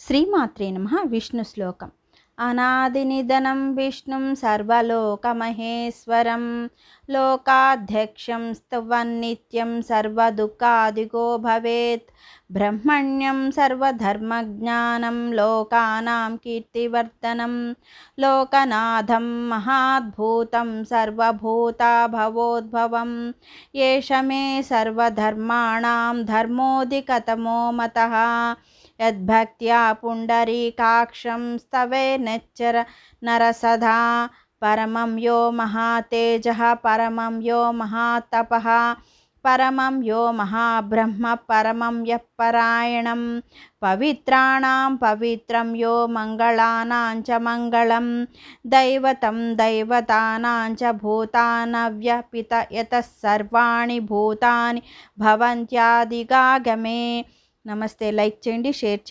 శ్రీమాత్రే నమః. విష్ణు శ్లోకం. అనాదినిధనం విష్ణుం సర్వలోకమహేశ్వరం లోకాధ్యక్షం స్తవన్నిత్యం సర్వదుఃఖాదిగో భవేత్ బ్రహ్మణ్యం సర్వధర్మజ్ఞానం లోకానాం కీర్తివర్ధనం లోకనాథం మహాద్భూతం సర్వభూతాభవోద్భవం ఏష మే సర్వధర్మాణాం ధర్మోధికతమో మతః యద్భక్త్యా పుండరీకాక్షం స్తవేన్నెచ్చర నరసదా పరమం యో మహాతేజః పరమం యో మహాతపః పరమం యో మహాబ్రహ్మ పరమం యః పరాయణం పవిత్రాణాం పవిత్రం యో మంగళానాం చ మంగళం దైవతం దైవతానాం చ భూతానవ్యపిత యతః సర్వాణి భూతాని భవంత్యాదిగాగమే. నమస్తే. లైక్ చేయండి, షేర్ చేయండి.